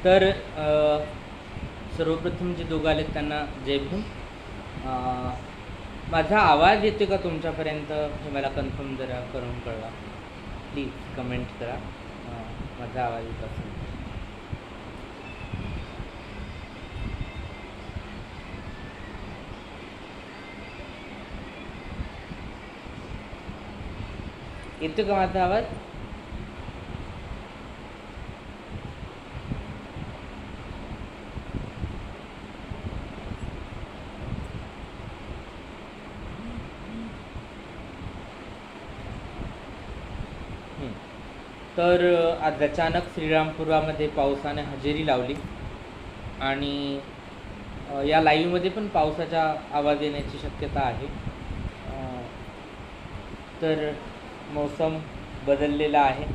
तर सर्वप्रथम जे दोघं आलेत त्यांना जय भीम. माझा आवाज येतो का तुमच्यापर्यंत हे मला कन्फर्म जरा करून कळवा. प्लीज कमेंट करा माझा आवाज येत असेल. येतो का माझा आवाज? तर आज अचानक श्रीरामपुरामध्ये पावसाने हजेरी लावली आणि या लाईव्हमध्ये पण पावसाचा आवाज येण्याची शक्यता आहे. तर मौसम बदललेला आहे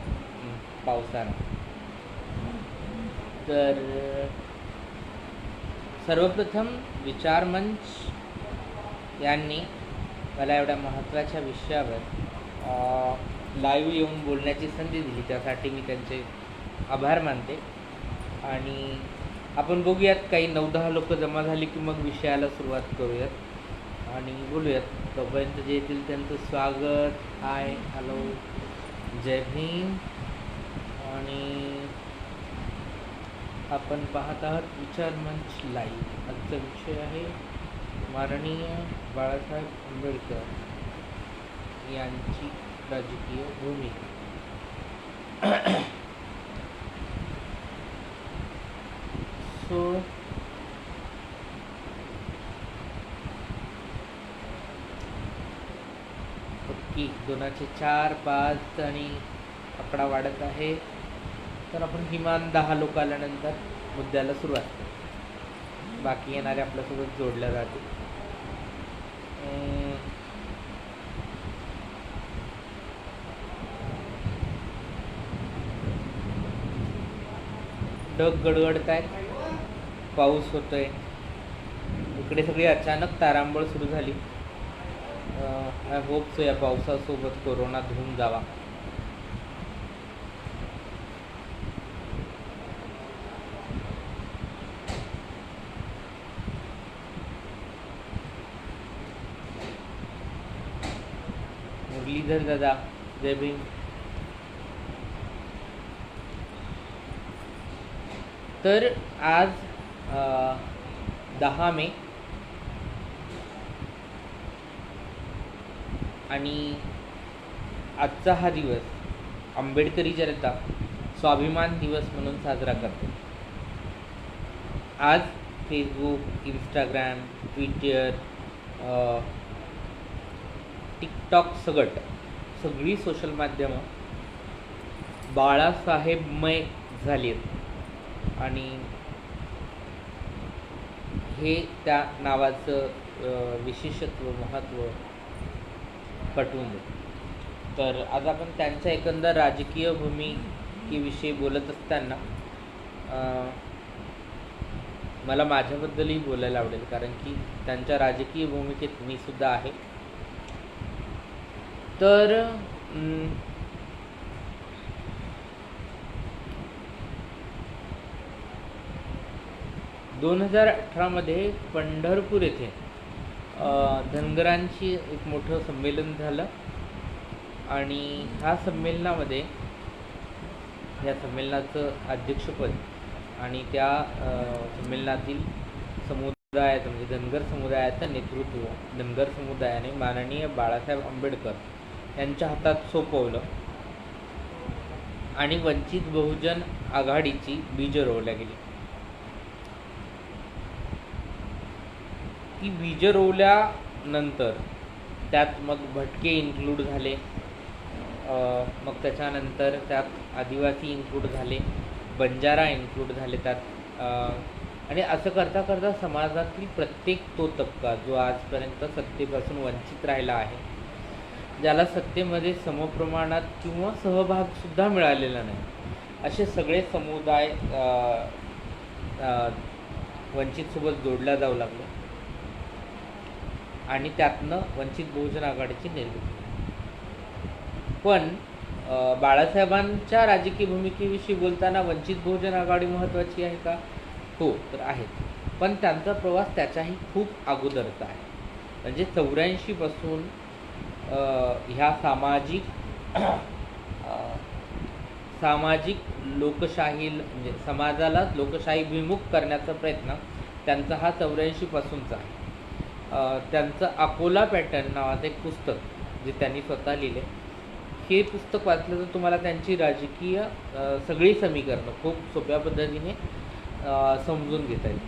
पावसानं. तर सर्वप्रथम विचारमंच यांनी मला एवढ्या महत्त्वाच्या विषयावर लाईव्ह येऊन बोलण्याची संधी दिली, त्यासाठी मी त्यांचे आभार मानते. आणि आपण बघूयात, काही 9-10 लोक जमा झाली की मग विषयाला सुरुवात करूयात आणि बोलूयात. तोपर्यंत जे येतील त्यांचं स्वागत. हाय, हॅलो, जय भीम. आणि आपण पाहत आहात विचारमंच लाईव्ह. आजचा विषय आहे माननीय बाळासाहेब आंबेडकर यांची राजकीय भूमिका. सो ओके, 2-4, 5 आणि आकडा वाढत आहे. तर आपण किमान 10 लोक आल्यानंतर मुद्द्याला सुरुवात करू. बाकी येणारे आपल्यासोबत जोडल्या जातील. ढग गडगडत आहेत, पाऊस होतोय. इकडे सगळी अचानक तारांबळ सुरू झाली. आय होप सो या पावसासोबत कोरोना धुवून जावा. मुरलीधर दादा, जय भीम. तर आज 10 मे आणि आजचा हा दिवस आंबेडकरी जनता स्वाभिमान दिवस म्हणून साजरा करते. आज फेसबुक, इंस्टाग्राम, ट्विटर, टिकटॉक सगळी सोशल माध्यमं बाळासाहेबमय झाली आहेत आणि हे त्या नावाचं विशेषत्व, महत्त्व पटवून देतं. तर आज आपण त्यांच्या एकंदर राजकीय भूमिकेविषयी बोलत असताना मला माझ्याबद्दलही बोलायला आवडेल, कारण की त्यांच्या राजकीय भूमिकेत मी सुद्धा आहे. तर 2018 पंढरपूर येथे धनगरांची एक मोठं संमेलन झालं आणि ह्या संमेलनामध्ये, या संमेलनाचं अध्यक्षपद आणि त्या संमेलनातील समुदायाचं म्हणजे धनगर समुदायाचं नेतृत्व धनगर समुदायाने माननीय बाळासाहेब आंबेडकर यांच्या हातात सोपवलं आणि वंचित बहुजन आघाडीची बीजं रोवल्या गेली. ती बीजं रोवल्यानंतर त्यात मग भटके इन्क्लूड झाले, मग त्याच्यानंतर त्यात आदिवासी इन्क्लूड झाले, बंजारा इन्क्लूड झाले त्यात. आणि असं करता करता समाजातील प्रत्येक तो तबका जो आजपर्यंत सत्तेपासून वंचित राहिला आहे, ज्याला सत्तेमध्ये समप्रमाणात किंवा सहभागसुद्धा मिळालेला नाही, असे सगळे समुदाय वंचितसोबत जोडल्या जाऊ लागले आणि त्यातनं वंचित बहुजन आघाडीची निर्मिती. पण बाळासाहेबांच्या राजकीय भूमिकेविषयी बोलताना वंचित बहुजन आघाडी महत्त्वाची आहे का? हो, तर आहेच. पण त्यांचा प्रवास त्याच्याही खूप अगोदरचा आहे. म्हणजे 84 पासून ह्या सामाजिक लोकशाही म्हणजे समाजाला लोकशाहीभिमुख करण्याचा प्रयत्न त्यांचा हा 84 पासूनचा आहे. त्यांचं अकोला पॅटर्न नावाचं एक पुस्तक जे त्यांनी स्वतः लिहिले, हे पुस्तक वाचलं तर तुम्हाला त्यांची राजकीय सगळी समीकरणं खूप सोप्या पद्धतीने समजून घेता येईल.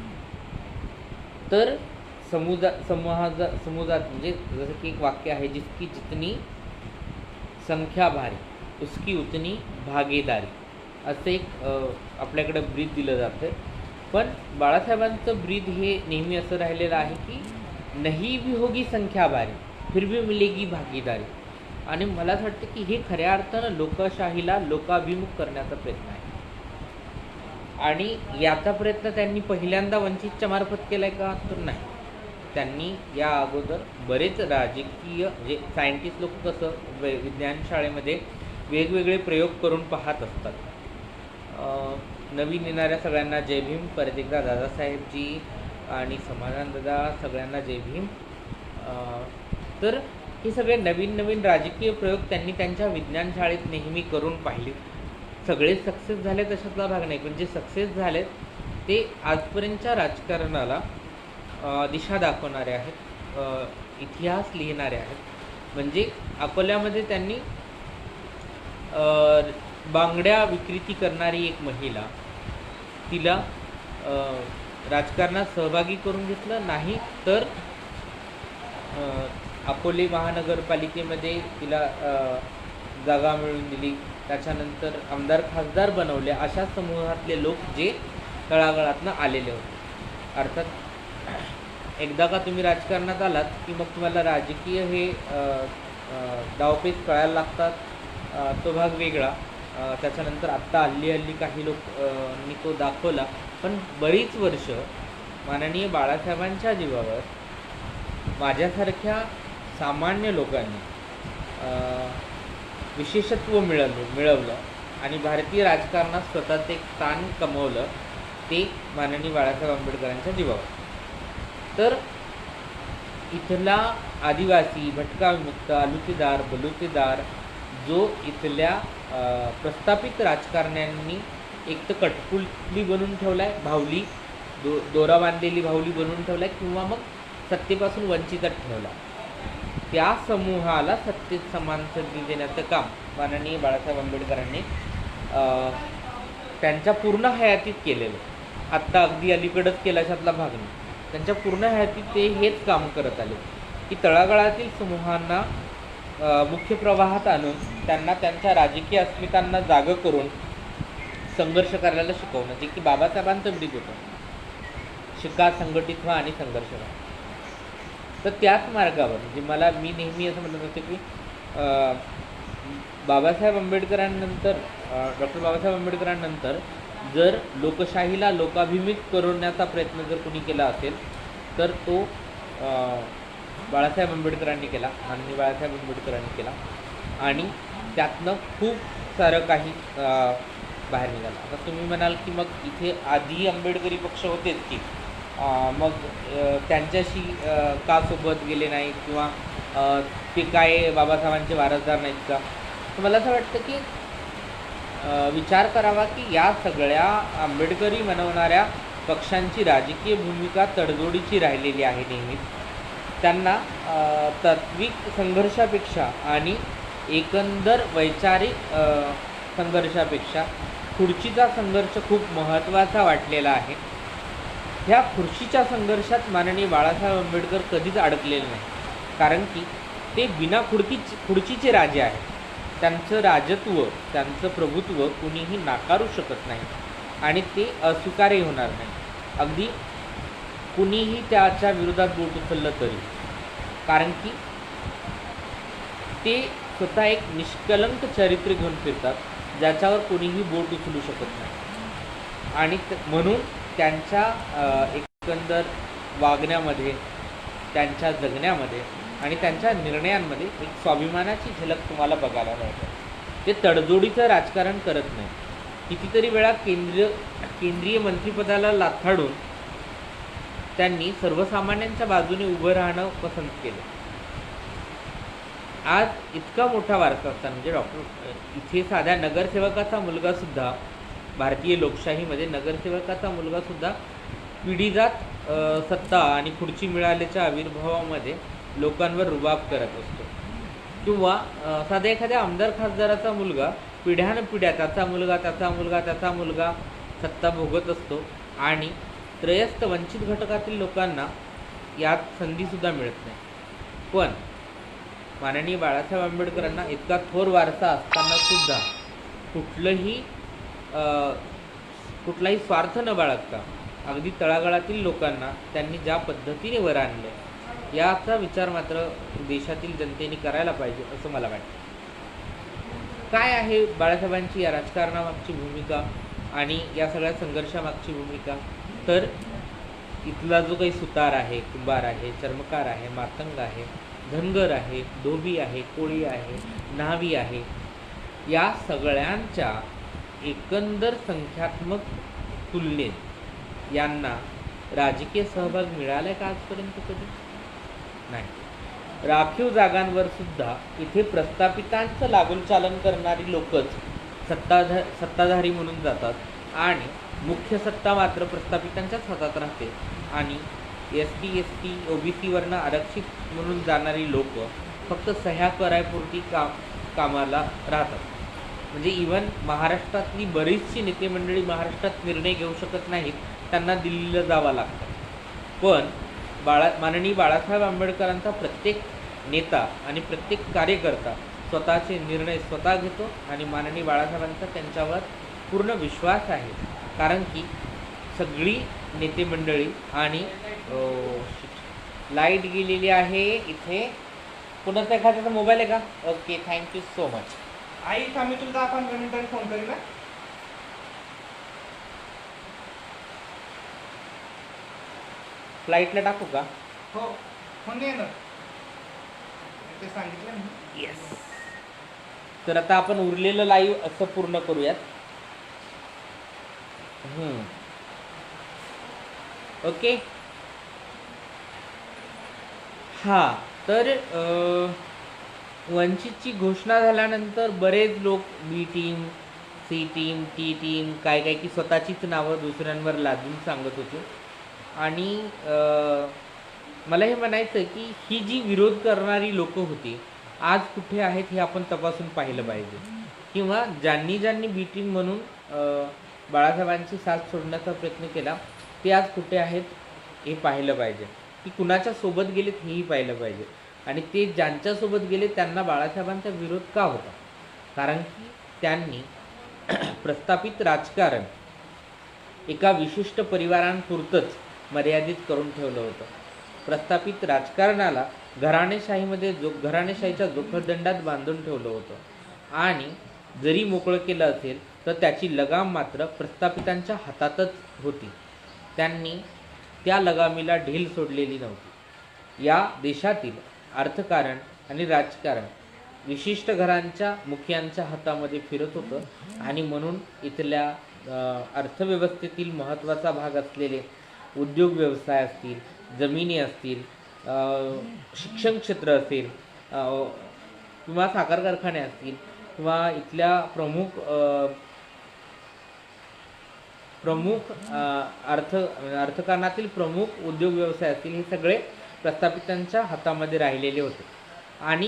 तर समुदात म्हणजे जसं की एक वाक्य आहे, जिसकी जितनी संख्या भारी उसकी उतनी भागीदारी, असं एक आपल्याकडे ब्रीद दिलं जातं. पण बाळासाहेबांचं ब्रीद हे नेहमी असं राहिलेलं आहे की नहीं भी होगी संख्या भारी फिर भी मिलेगी भागीदारी. आणि मला असं वाटतं की हे खऱ्या अर्थानं लोकशाहीला लोकाभिमुख करण्याचा प्रयत्न आहे. आणि याचा प्रयत्न त्यांनी पहिल्यांदा वंचितच्या मार्फत केलाय का? तर नाही. त्यांनी या अगोदर बरेच राजकीय म्हणजे सायंटिस्ट लोक कसं विज्ञान शाळेमध्ये वेगवेगळे प्रयोग करून पाहत असतात. नवीन येणाऱ्या सगळ्यांना जय भीम. परत एकदा दादासाहेबजी आणि समाधान दादा सगळ्यांना जय भीम. तर हे सगळे नवीन नवीन राजकीय प्रयोग त्यांनी त्यांच्या विज्ञान शाळेत नेहमी करून पाहिले. सगळे सक्सेस झाले तशातला भाग नाही, पण जे सक्सेस झालेत ते आजपर्यंतच्या राजकारणाला दिशा दाखवणारे आहेत, इतिहास लिहिणारे आहेत. म्हणजे अकोल्यामध्ये त्यांनी बांगड्या विक्री करणारी एक महिला, तिला राजकारणात सहभागी करून घेतलं. नाही तर अकोले महानगरपालिकेमध्ये तिला जागा मिळवून दिली. त्याच्यानंतर आमदार खासदार बनवले. अशा समूहातले लोक जे तळागाळातनं आलेले होते. अर्थात एकदा का तुम्ही राजकारणात आलात की मग तुम्हाला राजकीय हे डावपेच कळायला लागतात, तो भाग वेगळा. त्याच्यानंतर आत्ता हल्ली काही लोकांनी तो दाखवला. पण बरीच वर्ष माननीय बाळासाहेबांच्या जीवावर माझ्यासारख्या सामान्य लोकांनी विशेषत्व मिळवलं आणि भारतीय राजकारणात स्वतःचं एक स्थान कमवलं, ते माननीय बाळासाहेब आंबेडकरांच्या जीवावर. तर इथला आदिवासी, भटका विमुक्त, अलुतेदार, बलुतेदार जो इथल्या प्रस्थापित राजकारण्यांनी एक तर कटपुतली बनवून ठेवलाय, भावली दोरा बांधलेली भावली बनवून ठेवलाय, किंवा मग सत्तेपासून वंचितच ठेवला, त्या समूहाला सत्तेत समान संधी देण्याचं काम माननीय बाळासाहेब आंबेडकरांनी त्यांच्या पूर्ण हयातीत केलेलं. आत्ता अगदी अलीकडंच केल्याच्यातला भाग नाही. त्यांच्या पूर्ण हयातीत ते हेच काम करत आले की तळागाळातील समूहांना मुख्य प्रवाहात आणून त्यांना त्यांच्या राजकीय अस्मितांना जागं करून संघर्ष करायला शिकवणं, जे की बाबासाहेबांचं ब्रीद होतं, शिका, संघटित व्हा आणि संघर्ष व्हा. तर त्याच मार्गावर म्हणजे मी नेहमी असं म्हणत होते की बाबासाहेब आंबेडकरांनंतर डॉक्टर बाबासाहेब आंबेडकरांनंतर जर लोकशाहीला लोकाभिमुख करण्याचा प्रयत्न जर कोणी केला असेल तर तो बाळासाहेब आंबेडकरांनी केला, माननीय बाळासाहेब आंबेडकरांनी केला. आणि त्यातनं खूप सारं काही बाहेर निघालं. आता तुम्ही म्हणाल की मग इथे आधी आंबेडकरी पक्ष होतेच की मग त्यांच्याशी का सोबत गेले नाहीत, किंवा ते काय बाबासाहेबांचे वारसदार नाहीत का? तर मला असं वाटतं की विचार करावा की या सगळ्या आंबेडकरी म्हणवणाऱ्या पक्षांची राजकीय भूमिका तडजोडीची राहिलेली आहे नेहमीच. त्यांना तात्विक संघर्षापेक्षा आणि एकंदर वैचारिक संघर्षापेक्षा खुर्चीचा संघर्ष खूप महत्त्वाचा वाटलेला आहे. ह्या खुर्चीच्या संघर्षात माननीय बाळासाहेब आंबेडकर कधीच अडकलेले नाही, कारण की ते बिना खुर्चीचे राजे आहेत. त्यांचं राजत्व, त्यांचं प्रभुत्व कुणीही नाकारू शकत नाही आणि ते अस्वीकारही होणार नाही. अगदी कुणीही त्याच्या विरोधात बोट उचललं तरी, कारण की ते स्वतः एक निष्कलंक चरित्र घेऊन फिरतात, ज्याच्यावर कोणीही बोट उचलू शकत नाही. आणि म्हणून त्यांच्या एकंदर वागण्यामध्ये, त्यांच्या जगण्यामध्ये आणि त्यांच्या निर्णयांमध्ये एक स्वाभिमानाची झलक तुम्हाला बघायला मिळते. ते तडजोडीचं राजकारण करत नाही. कितीतरी वेळा केंद्रीय मंत्रिपदाला लाथाडून त्यांनी सर्वसामान्यांच्या बाजूने उभं राहणं पसंत केलं. आज इतका मोठा वारसा असताना म्हणजे इथे साध्या नगरसेवकाचा मुलगा सुद्धा, भारतीय लोकशाहीमध्ये नगरसेवकाचा मुलगा सुद्धा पिढीजात सत्ता आणि खुर्ची मिळाल्याच्या आविर्भावामध्ये लोकांवर रुबाब करत असतो. किंवा साध्या एखाद्या आमदार खासदाराचा मुलगा पिढ्यानपिढ्या त्याचा मुलगा सत्ता भोगत असतो आणि त्रयस्थ वंचित घटकातील लोकांना यात संधीसुद्धा मिळत नाही. पण माननीय बाळासाहेब आंबेडकरांना इतका थोर वारसा असताना सुद्धा कुठलाही स्वार्थ न बाळगता अगदी तळागाळातील लोकांना त्यांनी ज्या पद्धतीने वर आणले, याचा विचार मात्र देशातील जनतेने करायला पाहिजे असं मला वाटतं. काय आहे बाळासाहेबांची या राजकारणामागची भूमिका आणि या सगळ्या संघर्षामागची भूमिका? तर इथला जो काही सुतार आहे, कुंभार आहे, चर्मकार आहे, मातंग आहे, धनगर आहे, धोबी आहे, कोळी आहे, न्हावी आहे, या सगळ्यांच्या एकंदर संख्यात्मक तुलनेत यांना राजकीय सहभाग मिळाला का आजपर्यंत? कधी नाही. राखीव जागांवर सुद्धा इथे प्रस्थापितांचं लागून करणारी लोकच सत्ताधारी म्हणून जातात आणि मुख्य सत्ता मात्र प्रस्थापितांच्याच हातात राहते आणि ST OBC वरनं आरक्षित म्हणून जाणारी लोक फक्त सह्या करायपुरती कामाला राहतात. म्हणजे इव्हन महाराष्ट्रातली बरीचशी नेते मंडळी महाराष्ट्रात निर्णय घेऊ शकत नाहीत, त्यांना दिल्लीला जावं लागतं. पण माननीय बाळासाहेब आंबेडकरांचा प्रत्येक नेता आणि प्रत्येक कार्यकर्ता स्वतःचे निर्णय स्वतः घेतो आणि माननीय बाळासाहेबांचा त्यांच्यावर पूर्ण विश्वास आहे. कारण की सगळी नेते मंडळी आणि लाईट गेलेली आहे इथे. कुणाचा एखाद्याचा मोबाईल आहे का? Okay, thank you so much. आई आम्ही तुला 10-15 मिनिटांनी फोन करेल. फ्लाईटला टाकू का? हो, फोन येणार ते सांगितलं ना. येस. तर आता आपण उरलेलं लाईव्ह असं पूर्ण करूयात. ओके. हां, तर वंचितची घोषणा झाल्यानंतर बरेच लोक B team, C team, T team काय की स्वतःचीच नावं दुसऱ्यांवर लादून सांगत होते. आणि मला हे म्हणायचं की ही जी विरोध करणारी लोकं होती आज कुठे आहेत हे आपण तपासून पाहिलं पाहिजे. किंवा ज्यांनी बी टीम म्हणून बाळासाहेबांची साथ सोडण्याचा प्रयत्न केला ते आज कुठे आहेत हे पाहिलं पाहिजे. की कुणाच्या सोबत गेलेत हेही पाहिलं पाहिजे. आणि ते ज्यांच्यासोबत गेले त्यांना बाळासाहेबांचा विरोध का होता? कारण की त्यांनी प्रस्थापित राजकारण एका विशिष्ट परिवारांपुरतंच मर्यादित करून ठेवलं होतं. प्रस्थापित राजकारणाला घराणेशाहीच्या जोखडदंडात बांधून ठेवलं होतं आणि जरी मोकळं केलं असेल तर त्याची लगाम मात्र प्रस्थापितांच्या हातातच होती. त्यांनी त्या लगामीला ढील सोडलेली नव्हती. या देशातील अर्थकारण आणि राजकारण विशिष्ट घरांच्या मुखियांच्या हातामध्ये फिरत होतं आणि म्हणून इथल्या अर्थव्यवस्थेतील महत्त्वाचा भाग असलेले उद्योग व्यवसाय असतील, जमिनी असतील, शिक्षण क्षेत्र असेल किंवा साखर कारखाने असतील किंवा इथल्या प्रमुख अर्थकारणातील प्रमुख उद्योग व्यवसाय असतील, हे सगळे प्रस्थापितांच्या हातामध्ये राहिलेले होते. आणि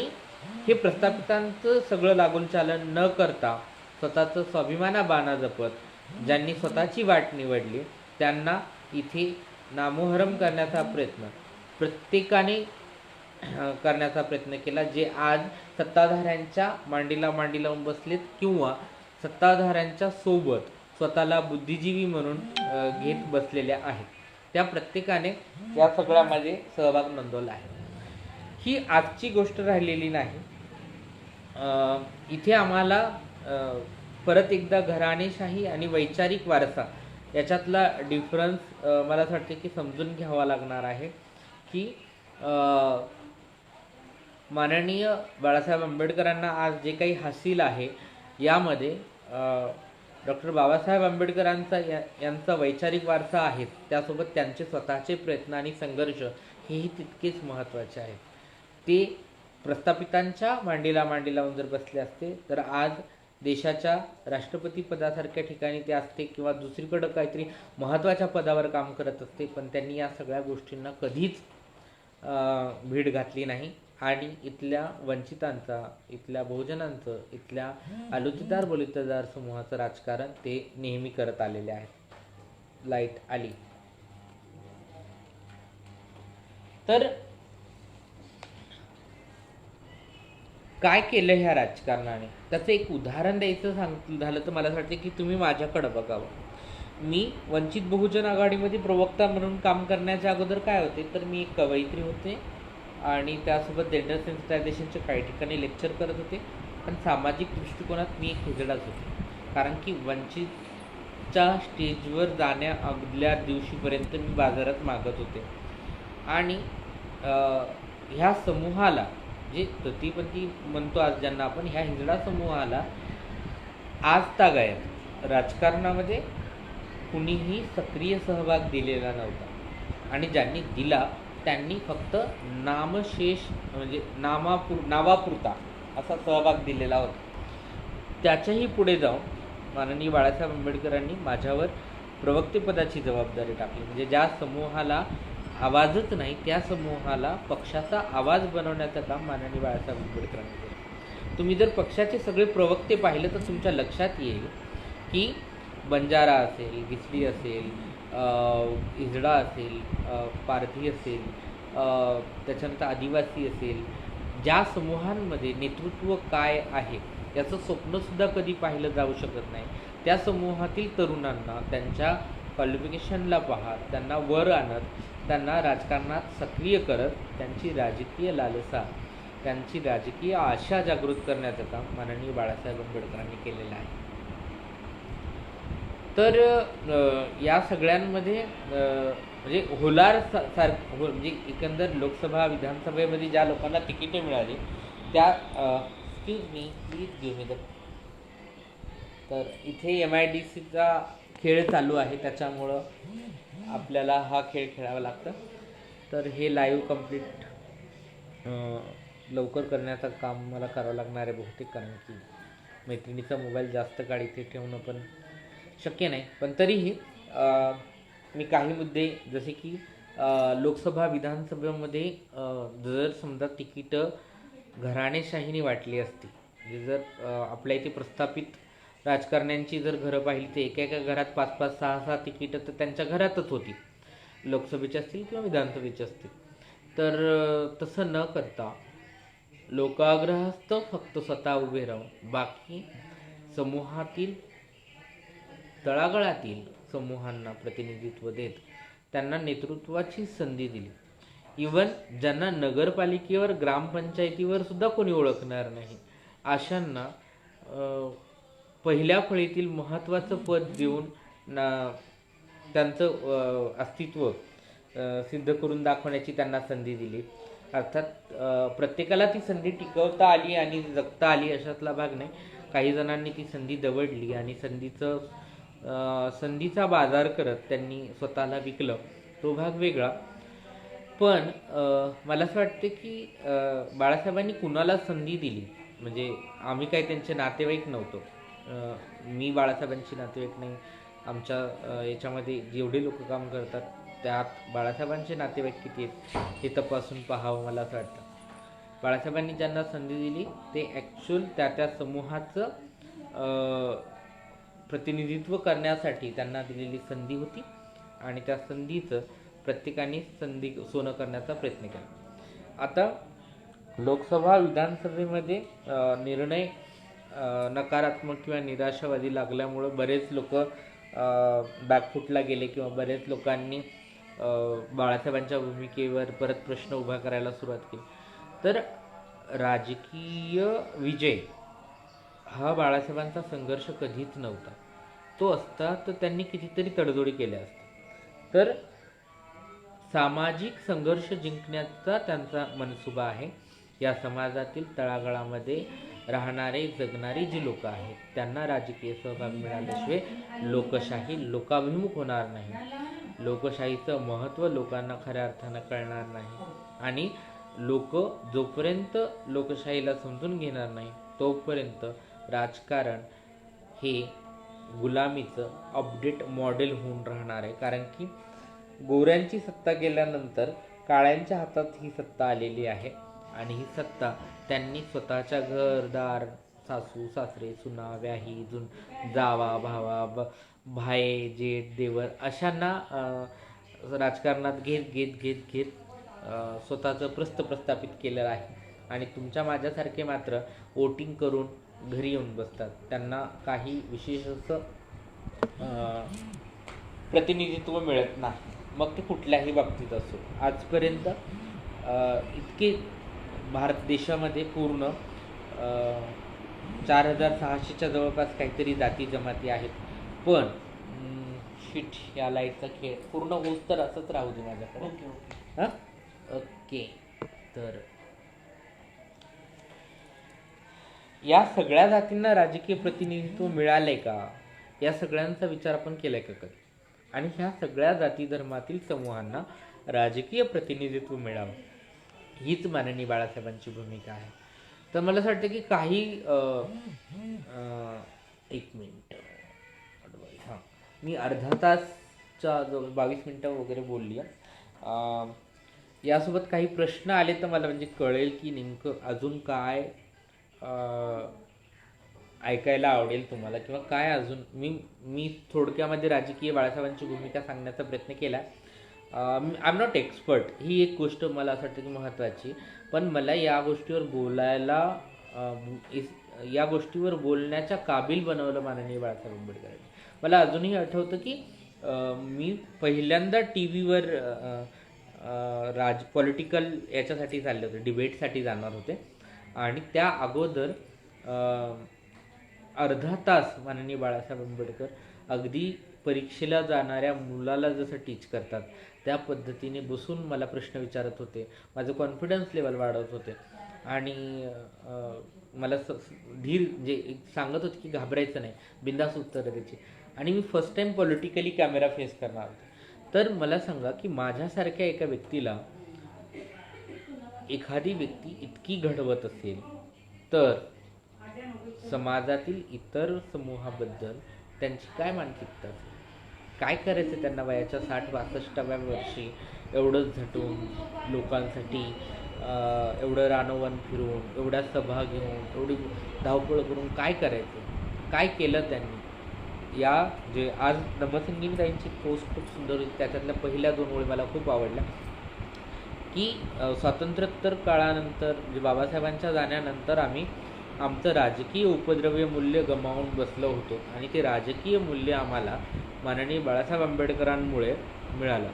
हे प्रस्थापितांचं सगळं लागून चालन न करता स्वतःचं स्वाभिमानाबाणा जपत ज्यांनी स्वतःची वाट निवडली त्यांना इथे नामोहरम करण्याचा प्रयत्न प्रत्येकाने करण्याचा प्रयत्न केला, जे आज सत्ताधाऱ्यांच्या मांडीला मांडी लावून बसलेत किंवा सत्ताधाऱ्यांच्या सोबत स्वतःला बुद्धिजीवी म्हणून घेत बसलेल्या आहेत. त्या प्रत्येकाने या सगळ्यामध्ये सहभाग नोंदवला आहे. ही आजची गोष्ट राहिलेली नाही. इथे आम्हाला परत एकदा घराणेशाही आणि वैचारिक वारसा याच्यातला डिफरन्स मला असं वाटते की समजून घ्यावा लागणार आहे. की माननीय बाळासाहेब आंबेडकरांना आज जे काही हासिल आहे यामध्ये डॉक्टर बाबासाहेब आंबेडकरांचा यांचा वैचारिक वारसा आहे, त्यासोबत त्यांचे स्वतःचे प्रयत्न आणि संघर्ष हेही तितकेच महत्त्वाचे आहेत. ते प्रस्थापितांच्या मांडीला मांडी लावून जर बसले असते तर आज देशाच्या राष्ट्रपती पदासारख्या ठिकाणी ते असते किंवा दुसरीकडं काहीतरी महत्त्वाच्या पदावर काम करत असते, पण त्यांनी या सगळ्या गोष्टींना कधीच भीड घातली नाही आणि इथल्या वंचितांचा, इथल्या बहुजनांचं, इथल्या आलुतेदार बलुतेदार समूहाचं राजकारण ते नेहमी करत आलेले आहेत. लाईट आली तर काय केलं ह्या राजकारणाने त्याचं एक उदाहरण द्यायचं झालं तर मला असं वाटतं की तुम्ही माझ्याकडं बघावं. मी वंचित बहुजन आघाडीमध्ये प्रवक्ता म्हणून काम करण्याच्या अगोदर काय होते तर मी एक कवयित्री होते आणि त्यासोबत जेंडर सेन्सिटायझेशनचे काही ठिकाणी लेक्चर करत होते. पण सामाजिक दृष्टिकोनात मी एक हिजडाच होते, कारण की वंचितच्या स्टेजवर जाण्या अगल्या दिवशीपर्यंत मी बाजारात मागत होते आणि ह्या समूहाला जे तृतीयपंथी म्हणतो आज ज्यांना आपण, ह्या हिजडा समूहाला आज तागायत राजकारणामध्ये कुणीही सक्रिय सहभाग दिलेला नव्हता आणि ज्यांनी दिला त्यांनी फक्त नामशेष म्हणजे नावापुरता असा सहभाग दिलेला होता. त्याच्याही पुढे जाऊन माननीय बाळासाहेब आंबेडकरांनी माझ्यावर प्रवक्तेपदाची जबाबदारी टाकली. म्हणजे ज्या समूहाला आवाजच नाही त्या समूहाला पक्षाचा आवाज बनवण्याचं काम माननीय बाळासाहेब आंबेडकरांनी केलं. तुम्ही जर पक्षाचे सगळे प्रवक्ते पाहिले तर तुमच्या लक्षात येईल की बंजारा असेल, गिचली असेल, हिजडा असेल, पारधी असेल, त्याच्यानंतर आदिवासी असेल, ज्या समूहांमध्ये नेतृत्व काय आहे याचं स्वप्नसुद्धा कधी पाहिलं जाऊ शकत नाही, त्या समूहातील तरुणांना त्यांच्या क्वालिफिकेशनला पाहत, त्यांना वर आणत, त्यांना राजकारणात सक्रिय करत, त्यांची राजकीय लालसा, त्यांची राजकीय आशा जागृत करण्याचं काम माननीय बाळासाहेब आंबेडकरांनी केलेलं आहे. तर या सगळ्यांमध्ये म्हणजे म्हणजे एकंदर लोकसभा विधानसभेमध्ये ज्या लोकांना तिकीटे मिळाली त्या excuse me please give me the. तर इथे MIDCचा खेळ चालू आहे त्याच्यामुळं आपल्याला हा खेळ खेळावा लागतं. तर हे लाईव्ह कंप्लीट लवकर करण्याचं काम मला करावं लागणार आहे बहुतेक, कारण की मैत्रिणीचा मोबाईल जास्त काळ इथे ठेवणं पण शक्य नाही. पण तरीही मी काही मुद्दे जसे की लोकसभा विधानसभेमध्ये जर समजा तिकीटं घराणेशाहीने वाटली असती, म्हणजे जर आपल्या इथे प्रस्थापित राजकारण्यांची जर घरं पाहिली तर एका घरात 5-5, 6-6 तिकीटं तर त्यांच्या घरातच होती, लोकसभेची असतील किंवा विधानसभेची असतील. तर तसं न करता लोकाग्रहस्थ फक्त स्वतः उभे राहून बाकी समूहातील तळागाळातील समूहांना प्रतिनिधित्व देत त्यांना नेतृत्वाची संधी दिली. इवन ज्यांना नगरपालिकेवर, ग्रामपंचायतीवर सुद्धा कोणी ओळखणार नाही अशांना पहिल्या फळीतील महत्त्वाचं पद देऊन त्यांचं अस्तित्व सिद्ध करून दाखवण्याची त्यांना संधी दिली. अर्थात प्रत्येकाला ती संधी टिकवता आली आणि जगता आली अशातला भाग नाही. काही जणांनी ती संधी दवडली आणि संधीचा बाजार करत त्यांनी स्वतःला विकलं, तो भाग वेगळा. पण मला असं वाटतं की बाळासाहेबांनी कुणाला संधी दिली, म्हणजे आम्ही काही त्यांचे नातेवाईक नव्हतो. मी बाळासाहेबांची नातेवाईक नाही. आमच्या याच्यामध्ये जेवढे लोक काम करतात त्यात बाळासाहेबांचे नातेवाईक किती आहेत हे तपासून पाहावं मला असं वाटतं. बाळासाहेबांनी ज्यांना संधी दिली ते ॲक्च्युअल त्या समूहाचं प्रतिनिधित्व करण्यासाठी त्यांना दिलेली संधी होती आणि त्या संधीचं प्रत्येकाने संधी सोनं करण्याचा प्रयत्न केला. आता लोकसभा विधानसभेमध्ये निर्णय नकारात्मक किंवा निराशावादी लागल्यामुळं बरेच लोक बॅकफुटला गेले किंवा बरेच लोकांनी बाळासाहेबांच्या भूमिकेवर परत प्रश्न उभा करायला सुरुवात केली. तर राजकीय विजय हा बाळासाहेबांचा संघर्ष कधीच नव्हता. तो असता तर त्यांनी कितीतरी तडजोडी केल्या असत्या. तर सामाजिक संघर्ष जिंकण्याचा त्यांचा मनसुबा आहे. या समाजातील तळागाळामध्ये राहणारे जगणारी जी लोक आहेत त्यांना राजकीय सहभाग मिळाल्याशिवाय लोकशाही लोकाभिमुख होणार नाही, लोकशाहीचं महत्त्व लोकांना खऱ्या अर्थानं कळणार नाही आणि लोक जोपर्यंत लोकशाहीला समजून घेणार नाही तोपर्यंत राजकारण हे गुलामीचं अपडेट मॉडेल होऊन राहणार आहे. कारण की गोऱ्यांची सत्ता गेल्यानंतर काळ्यांच्या हातात ही सत्ता आलेली आहे आणि ही सत्ता त्यांनी स्वतःच्या घरदार, सासू सासरे, सुना, व्याही, जावा, भावा, भाये, जेठ, देवर अशांना राजकारणात घेत घेत घेत घेत स्वतःचं प्रस्थापित केलेलं आहे आणि तुमच्या माझ्यासारखे मात्र वोटिंग करून घरी येऊन बसतात. त्यांना काही विशेष असं प्रतिनिधित्व मिळत नाही, मग ते कुठल्याही बाबतीत असो. आजपर्यंत इतके भारत देशामध्ये पूर्ण 4600च्या जवळपास काहीतरी जाती जमाती आहेत, पण शिट या लाईटचा खेळ पूर्ण होस तर असंच राहू दे माझ्याकडे. हां ओके, तर या सगळ्या जातींना राजकीय प्रतिनिधित्व मिळालंय का, या सगळ्यांचा विचार आपण केलाय का कधी? आणि ह्या सगळ्या जाती धर्मातील समूहांना राजकीय प्रतिनिधित्व मिळावं हीच माननीय बाळासाहेबांची भूमिका आहे. तर मला असं वाटतं की काही एक मिनिट, हां मी अर्धा तासच्या 22 मिनिटं वगैरे बोलली आहे. यासोबत काही प्रश्न आले तर मला म्हणजे कळेल की नेमकं अजून काय ऐकायला आवडेल तुम्हाला किंवा काय अजून मी थोडक्यामध्ये राजकीय बाळासाहेबांची भूमिका सांगण्याचा प्रयत्न केला. आय एम नॉट एक्सपर्ट, ही एक गोष्ट मला असं वाटतं की महत्त्वाची, पण मला या गोष्टीवर या गोष्टीवर बोलण्याच्या काबिल बनवलं माननीय बाळासाहेब आंबेडकरांनी. मला अजूनही आठवतं की मी पहिल्यांदा टी व्हीवर पॉलिटिकल याच्यासाठी चालले होते, डिबेटसाठी जाणार होते आणि त्या अगोदर अर्धा तास माननीय बाळासाहेब आंबेडकर अगदी परीक्षेला जाणाऱ्या मुलाला जसं टीच करतात त्या पद्धतीने बसून मला प्रश्न विचारत होते, माझं कॉन्फिडन्स लेवल वाढवत होते आणि मला धीर म्हणजे सांगत होते की घाबरायचं नाही, बिंदास उत्तरं द्यायची. आणि मी first time politically camera face करणार होते. तर मला सांगा की माझ्यासारख्या एका व्यक्तीला एखादी व्यक्ती इतकी घडवत असेल तर समाजातील इतर समूहाबद्दल त्यांची काय मानसिकता असेल, काय करायचं त्यांना वयाच्या 60-62व्या वर्षी एवढं झटून लोकांसाठी, एवढं रानोवन फिरून, एवढ्या सभा घेऊन, एवढी धावपळ करून काय करायचं, काय केलं त्यांनी. या जे आज नमसिंगीताईंची पोस्ट खूप सुंदर होती, त्याच्यातल्या पहिल्या 2 ओळी मला खूप आवडल्या की स्वातंत्र्योत्तर काळानंतर म्हणजे बाबासाहेबांच्या जाण्यानंतर आम्ही आमचं राजकीय उपद्रव्य मूल्य गमावून बसलो होतो आणि ते राजकीय मूल्य आम्हाला माननीय बाळासाहेब आंबेडकरांमुळे मिळालं.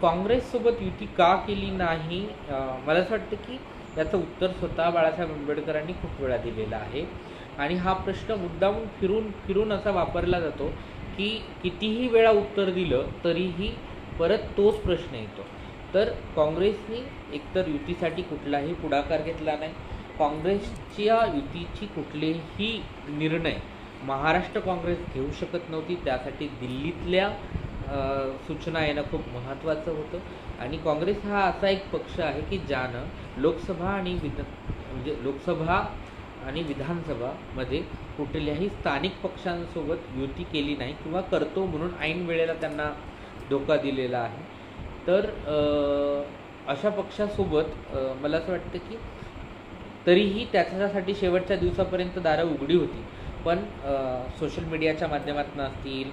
काँग्रेससोबत युती का केली नाही, मला असं वाटतं की याचं उत्तर स्वतः बाळासाहेब आंबेडकरांनी खूप वेळा दिलेलं आहे आणि हा प्रश्न मुद्दामून फिरून फिरून असा वापरला जातो की कितीही वेळा उत्तर दिलं तरीही परत तोच प्रश्न येतो. तर काँग्रेसने एकतर युतीसाठी कुठलाही पुढाकार घेतला नाही, काँग्रेसच्या युतीची कुठलेही निर्णय महाराष्ट्र काँग्रेस घेऊ शकत नव्हती, त्यासाठी दिल्लीतल्या सूचना येणं खूप महत्त्वाचं होतं. आणि काँग्रेस हा असा एक पक्ष आहे की ज्यानं लोकसभा आणि विधानसभामध्ये कुठल्याही स्थानिक पक्षांसोबत युती केली नाही किंवा करतो म्हणून ऐन वेळेला त्यांना धोका दिलेला आहे. तर अशा पक्षासोबत मला असं वाटतं की तरीही त्याच्यासाठी शेवटच्या दिवसापर्यंत दारं उघडी होती, पण सोशल मीडियाच्या माध्यमातून असतील,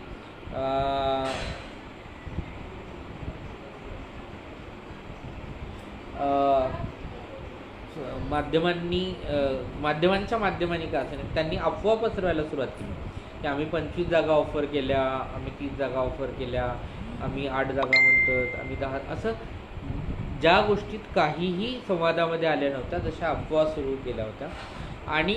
माध्यमांच्या माध्यमांनी का असेल त्यांनी अफवा पसरवायला सुरुवात केली की आम्ही 25 जागा ऑफर केल्या, आम्ही 30 जागा ऑफर केल्या, आम्ही 8 जागा म्हणतो, आम्ही 10, असं ज्या गोष्टीत काहीही संवादामध्ये आल्या नव्हत्या जशा अफवा सुरू केल्या होत्या. आणि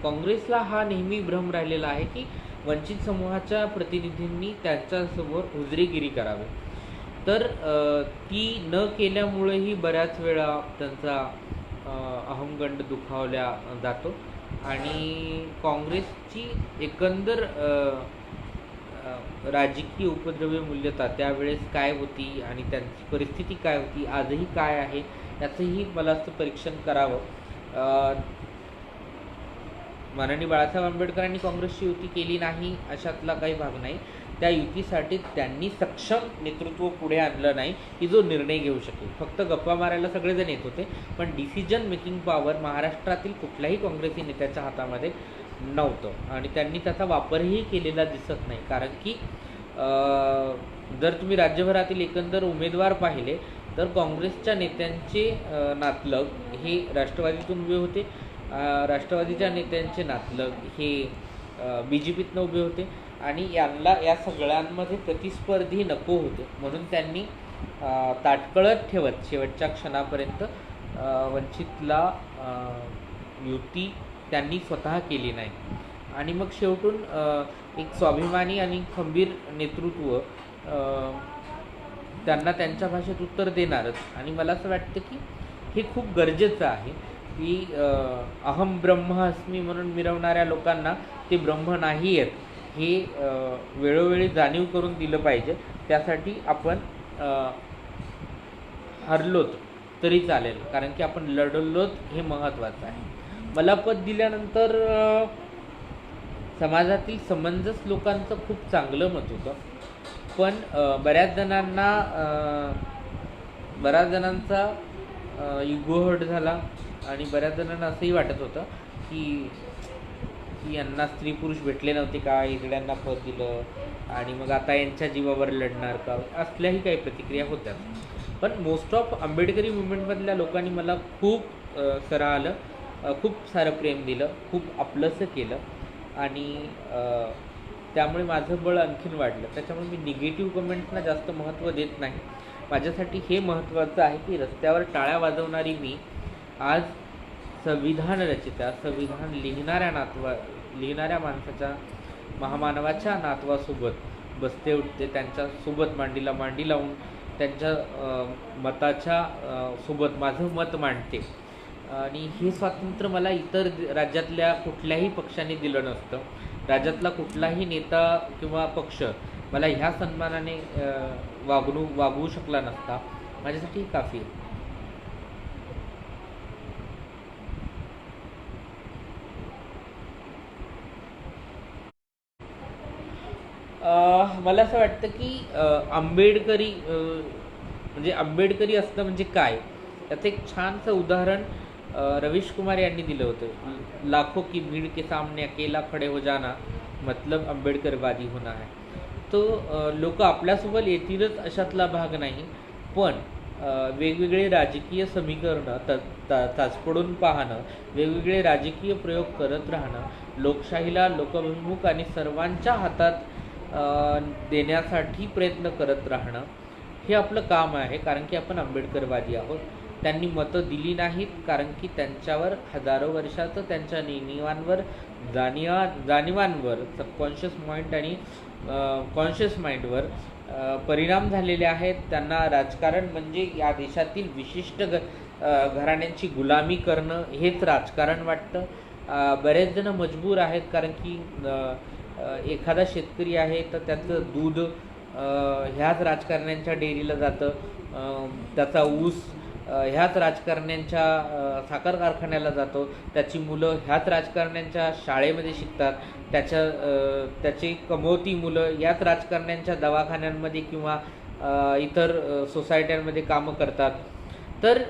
काँग्रेसला हा नेहमी भ्रम राहिलेला आहे की वंचित समूहाच्या प्रतिनिधींनी त्यांच्यासमोर हुजरेगिरी करावी. तर ती न केल्यामुळेही बऱ्याच वेळा त्यांचा अहंगंड दुखावल्या जातो आणि काँग्रेसची एकंदर राजकीय उपद्रवी मूल्यता त्यावेळेस काय होती आणि त्यांची परिस्थिती काय होती, आजही काय आहे, याचंही मला असं परीक्षण करावं. माननीय बाळासाहेब आंबेडकरांनी काँग्रेसची युती केली नाही अशातला काही भाग नाही. त्या युतीसाठी त्यांनी सक्षम नेतृत्व पुढे आणलं नाही की जो निर्णय घेऊ शकेल. फक्त गप्पा मारायला सगळेजण येत होते, पण डिसिजन मेकिंग पॉवर महाराष्ट्रातील कुठल्याही काँग्रेसी नेत्याच्या हातामध्ये नव्हतं आणि त्यांनी त्याचा वापरही केलेला दिसत नाही. कारण की जर तुम्ही राज्यभरातील एकंदर उमेदवार पाहिले तर काँग्रेसच्या नेत्यांचे नातलग हे राष्ट्रवादीतून उभे होते, राष्ट्रवादीच्या नेत्यांचे नातलग हे BJPतनं उभे होते आणि या सगळ्यांमध्ये प्रतिस्पर्धी नको होते. म्हणून त्यांनी ताटकळत ठेवत शेवटच्या क्षणापर्यंत वंचितला युती त्यांनी स्वतः केली नाही आणि मग शेवटून एक स्वाभिमानी आणि खंबीर नेतृत्व त्यांना त्यांच्या भाषेत उत्तर देणारच. आणि मला असं वाटतं की हे खूप गरजेचं आहे की अहम ब्रह्मास्मी म्हणून मिरवणाऱ्या लोकांना ते ब्रह्म नाही आहेत हे वेळोवेळी जाणीव करून दिलं पाहिजे. त्यासाठी आपण हरलोत तरी चालेल, कारण की आपण लढलोत हे महत्त्वाचं आहे. मला पद दिल्यानंतर समाजातील समंजस लोकांचं खूप चांगलं मत होतं, पण बऱ्याच जणांचा इगो हर्ट झाला आणि बऱ्याच जणांना असंही वाटत होतं की यांना स्त्री पुरुष भेटले नव्हते का, इकड्यांना पद दिलं आणि मग आता यांच्या जीवावर लढणार का, असल्याही काही प्रतिक्रिया होत्या. पण मोस्ट ऑफ आंबेडकरी मुवमेंटमधल्या लोकांनी मला खूप सराहलं, खूप सारं प्रेम दिलं, खूप आपलंसं केलं आणि त्यामुळे माझं बळ आणखीन वाढलं. त्याच्यामुळे मी निगेटिव्ह कमेंट्सना जास्त महत्त्व देत नाही. माझ्यासाठी हे महत्त्वाचं आहे की रस्त्यावर टाळ्या वाजवणारी मी आज संविधान रचिता, संविधान लिहिणाऱ्या माणसाच्या, महामानवाच्या नातवासोबत बसते उठते, त्यांच्यासोबत मांडीला मांडी लावून त्यांच्या मताच्या सोबत माझं मत मांडते. आणि हे स्वातंत्र्य मला इतर राज्यातल्या कुठल्याही पक्षाने दिलं नसतं. राज्यातला कुठलाही नेता किंवा पक्ष मला ह्या सन्मानाने वागवू शकला नसता. माझ्यासाठी काफी आहे. मला असं वाटतं की आंबेडकरी म्हणजे आंबेडकरी असणं म्हणजे काय, त्याचं एक छानसं उदाहरण रवीश कुमार यांनी दिलं होतं. लाखों की भीड़ के सामने अकेला खडे हो जाना मतलब आंबेडकरवादी होना है. तो लोक आपल्यासोबत येतीलच अशातला भाग नाही, पण वेगवेगळे राजकीय समीकरणं चाचपडून पाहणं, वेगवेगळे राजकीय प्रयोग करत राहणं, लोकशाहीला लोकाभिमुख आणि सर्वांच्या हातात देण्यासाठी प्रयत्न करत राहणं हे आपलं काम आहे. कारण की आपण आंबेडकरवादी आहोत. त्यांनी मतं दिली नाहीत कारण की त्यांच्यावर हजारो वर्षाचं त्यांच्या नेणिवांवर जाणीवांवर सबकॉन्शियस माइंड आणि कॉन्शियस माइंडवर परिणाम झालेले आहेत. त्यांना राजकारण म्हणजे या देशातील विशिष्ट घराण्यांची गुलामी करणं हेच राजकारण वाटतं. बरेच जण मजबूर आहेत कारण की एखादा शेतकरी आहे तर त्याचं दूध ह्याच राजकारण्यांच्या डेअरीला जातं, त्याचा ऊस ह्याच राजकारण्यांच्या साखर कारखान्याला जातो, त्याची मुलं ह्याच राजकारण्यांच्या शाळेमध्ये शिकतात, त्याची कमवती मुलं याच राजकारण्यांच्या दवाखान्यांमध्ये किंवा इतर सोसायट्यांमध्ये कामं करतात. तर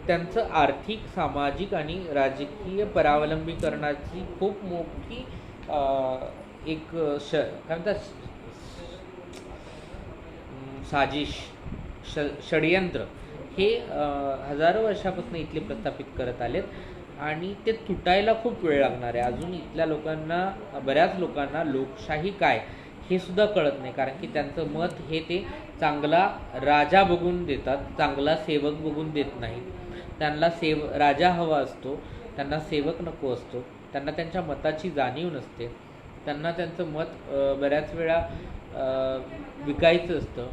त्यांचं आर्थिक, सामाजिक आणि राजकीय परावलंबीकरणाची खूप मोठी एक काय म्हणतात साजिश, षडयंत्र हे हजारो वर्षापासून इथले प्रस्थापित करत आलेत आणि ते तुटायला खूप वेळ लागणार आहे. अजून इथल्या लोकांना, बऱ्याच लोकांना लोकशाही काय हे सुद्धा कळत नाही, कारण की त्यांचं मत हे ते चांगला राजा बघून देतात, चांगला सेवक बघून देत नाही. त्यांना राजा हवा असतो, त्यांना सेवक नको असतो. त्यांना त्यांच्या मताची जाणीव नसते. त्यांना त्यांचं मत बऱ्याच वेळा विकायचं असतं.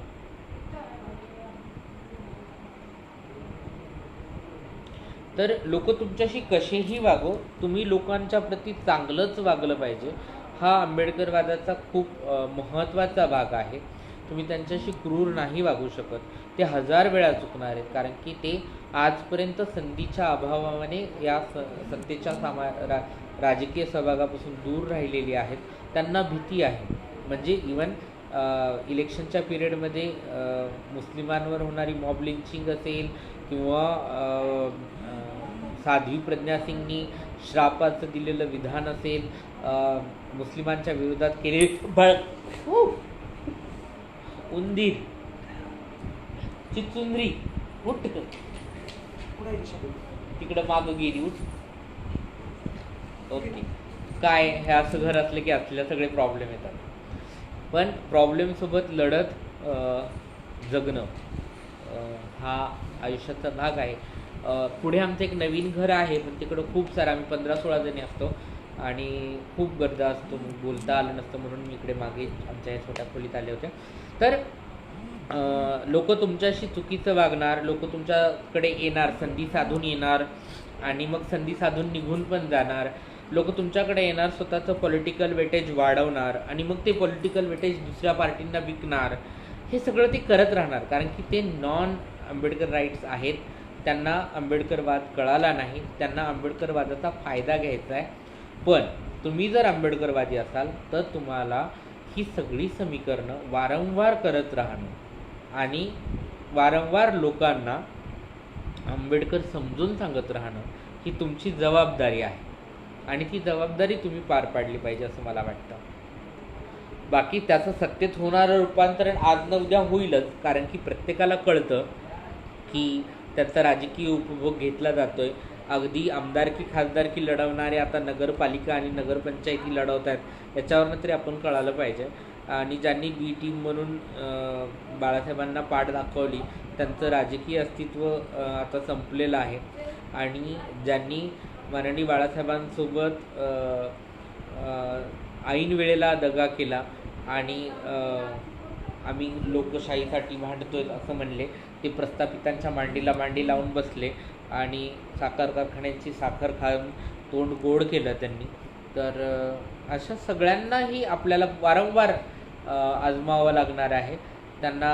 तर लोक तुमच्याशी कसेही वागो, तुम्ही लोकांच्या प्रती चांगलंच वागलं पाहिजे. हा आंबेडकरवादाचा खूप महत्त्वाचा भाग आहे. तुम्ही त्यांच्याशी क्रूर नाही वागू शकत. ते 1000 वेळा चुकणार आहेत, कारण की ते आजपर्यंत संधीच्या अभावाने या सत्तेच्या राजकीय सहभागापासून दूर राहिलेली आहेत. त्यांना भीती आहे. म्हणजे इवन इलेक्शनच्या पिरियडमध्ये मुस्लिमांवर होणारी मॉब लिंचिंग असेल किंवा साध्वी प्रज्ञा सिंगनी श्रापाचं दिलेलं विधान असेल, मुस्लिमांच्या विरोधात केलेले उंदीर चिचुंदरी उठ तिकडं मागं गेली उठ. ओके, काय हे असं घर असलं की असलेल्या सगळे प्रॉब्लेम येतात. पण प्रॉब्लेमसोबत लढत जगणं हा आयुष्याचा भाग आहे. पुढे आमचं एक नवीन घर आहे, पण तिकडं खूप सारं आम्ही 15-16 जणी असतो आणि खूप गर्दा असतो. बोलता आलं नसतं म्हणून मी इकडे मागे आमच्या या छोट्या खोलीत आले होते. तर लोक तुमच्याशी चुकीचं वागणार, लोक तुमच्याकडे येणार, संधी साधून येणार आणि मग संधी साधून निघून पण जाणार. लोक तुमच्याकडे येणार, स्वतःचं पॉलिटिकल वेटेज वाढवणार आणि मग ते पॉलिटिकल वेटेज दुसऱ्या पार्टींना विकणार. हे सगळं ते करत राहणार, कारण की ते नॉन आंबेडकर राईट्स आहेत. त्यांना आंबेडकरवाद कळाला नाही, त्यांना आंबेडकरवादाचा फायदा घ्यायचा आहे. पण तुम्ही जर आंबेडकरवादी असाल तर तुम्हाला ही सगळी समीकरणं वारंवार करत राहणं आणि वारंवार लोकांना आंबेडकर समजून सांगत राहणं ही तुमची जबाबदारी आहे आणि ती जबाबदारी तुम्ही पार पाडली पाहिजे असं मला वाटतं. बाकी त्याचं सत्तेत होणारं रूपांतरण आज न उद्या होईलच, कारण की प्रत्येकाला कळतं की त्याचा राजकीय उपभोग घेतला जातोय. अगदी आमदारकी खासदारकी लढवणारे आता नगरपालिका आणि नगरपंचायती लढवत आहेत, याच्यावरनं तरी आपण कळालं पाहिजे. आणि ज्यांनी बी टीम म्हणून बाळासाहेबांना पाठ दाखवली त्यांचं राजकीय अस्तित्व आता संपलेलं आहे. आणि ज्यांनी माननीय बाळासाहेबांसोबत ऐन वेळेला दगा केला आणि आम्ही लोकशाहीसाठी भांडतोय असं म्हणले, ते प्रस्थापितांच्या मांडीला मांडी लावून बसले आणि साखर कारखान्यांची साखर खाऊन तोंड गोड केलं त्यांनी. तर अशा सगळ्यांनाही आपल्याला वारंवार आजमावं लागणार आहे. त्यांना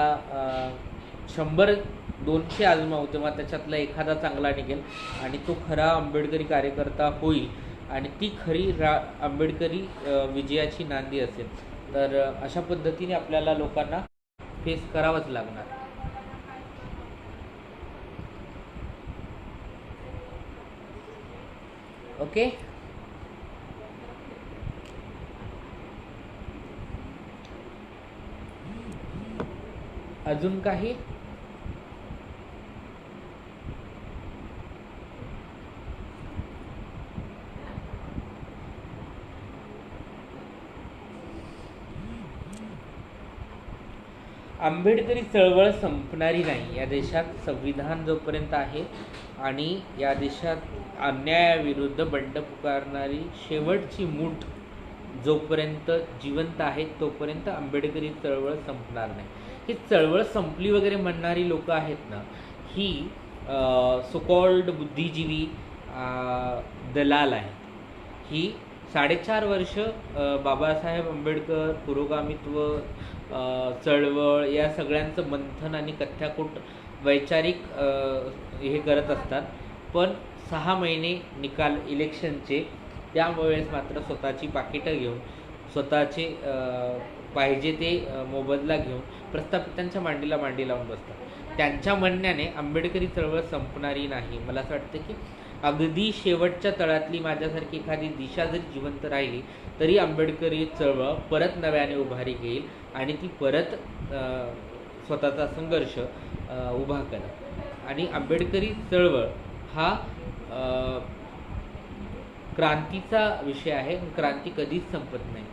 100-200 आजमावू तेव्हा त्याच्यातला एखादा चांगला निघेल आणि तो खरा आंबेडकरी कार्यकर्ता होईल आणि ती खरी आंबेडकरी विजयाची नांदी असेल. तर अशा पद्धतीने आपल्याला लोकांना फेस करावंच लागणार. ओके, अजून काही? आंबेडकरी चळवळ संपणारी नाही. या देशात संविधान जोपर्यंत आहे आणि या देशात अन्यायाविरुद्ध बंड पुकारणारी शेवटची मूठ जोपर्यंत जिवंत आहे तोपर्यंत आंबेडकरी चळवळ संपणार नाही. ही चळवळ संपली वगैरे म्हणणारी लोक आहेत ना, ही सोकॉल्ड बुद्धिजीवी दलाल आहेत. ही 4.5 वर्ष बाबासाहेब आंबेडकर पुरोगामित्व चळवळ या सगळ्यांचं मंथन आणि कथ्याकूट वैचारिक हे करत असतात. पण 6 महिने निकाल इलेक्शनचे, त्यावेळेस मात्र स्वतःची पाकिटं घेऊन स्वतःचे पाहिजे ते मोबदला घेऊन प्रस्थापितांच्या मांडीला मांडी लावून बसतात. त्यांच्या म्हणण्याने आंबेडकरी चळवळ संपणारी नाही. मला असं वाटतं की अगदी शेवटच्या तळातली माझ्यासारखी एखादी दिशा जरी जिवंत राहिली तरी आंबेडकरी चळवळ परत नव्याने उभारी घेईल आणि ती परत स्वतःचा संघर्ष उभा करेल. आणि आंबेडकरी चळवळ हा क्रांतीचा विषय आहे. क्रांती कधीच संपत नाही.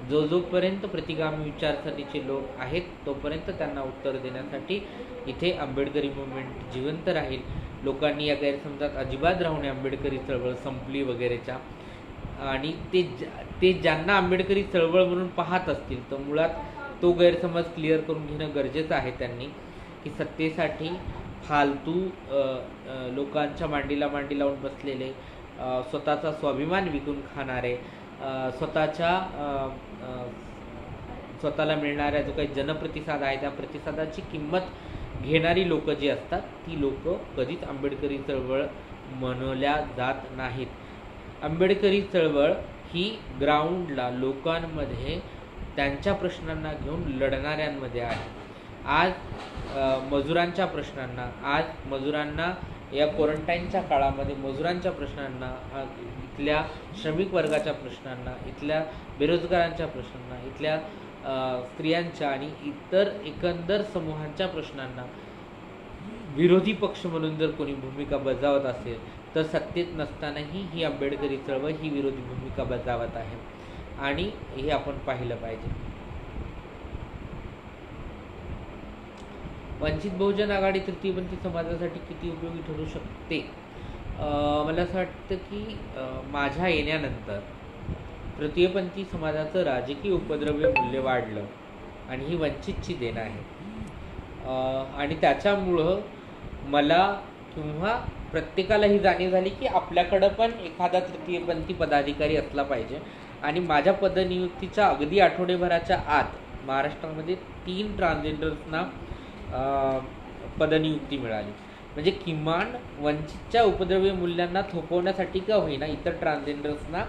जोपर्यंत प्रतिगामी विचारसरणीचे लोक आहेत तोपर्यंत त्यांना उत्तर देण्यासाठी इथे आंबेडकरी मुवमेंट जिवंत राहील. लोकांनी या गैरसमजात अजिबात राहू नये आंबेडकरी चळवळ संपली वगैरेच्या. आणि ते ज्यांना आंबेडकरी चळवळ म्हणून पाहत असतील तर मुळात तो गैरसमज क्लिअर करून घेणं गरजेचं आहे त्यांनी, की सत्तेसाठी फालतू लोकांच्या मांडीला मांडी लावून बसलेले, स्वतःचा स्वाभिमान विकून खाणारे, स्वतःला मिळणाऱ्या जो काही जनप्रतिसाद आहे त्या प्रतिसादाची किंमत घेणारी लोक जी असतात ती लोक कधीच आंबेडकरी चळवळ म्हणल्या जात नाहीत. आंबेडकरी चळवळ ही ग्राउंडला लोकांमध्ये त्यांच्या प्रश्नांना घेऊन लढणाऱ्यांमध्ये आहे. आज मजुरांच्या प्रश्नांना, आज मजुरांना या क्वारंटाईनच्या काळामध्ये मजुरांच्या प्रश्नांना, इथल्या श्रमिक वर्गाच्या प्रश्नांना, इथल्या बेरोजगारांच्या प्रश्नांना, इथल्या स्त्रियांच्या आणि इतर एकंदर समूहांच्या प्रश्नांना विरोधी पक्ष म्हणून जर कोणी भूमिका बजावत असेल तर सत्तेत नसतानाही ही आंबेडकरी चळवळ ही विरोधी भूमिका बजावत आहे आणि हे आपण पाहिलं पाहिजे. वंचित बहुजन आघाडी तृतीयपंथी समाजासाठी किती उपयोगी ठरू शकते? मला असं वाटतं की माझ्या येण्यानंतर तृतीयपंथी समाजाचं राजकीय उपद्रव्य मूल्य वाढलं आणि ही वंचितची देण आहे आणि त्याच्यामुळं मला किंवा प्रत्येकाला ही जाणीव झाली की आपल्याकडं पण एखादा तृतीयपंथी पदाधिकारी असला पाहिजे आणि माझ्या पदनियुक्तीच्या अगदी आठवडेभराच्या आत महाराष्ट्रामध्ये 3 ट्रान्सजेंडर्सना पदनियुक्ती मिळाली. म्हणजे किमान वंचितच्या उपद्रव्य मूल्यांना थोपवण्यासाठी का होईना इतर ट्रान्सजेंडर्सना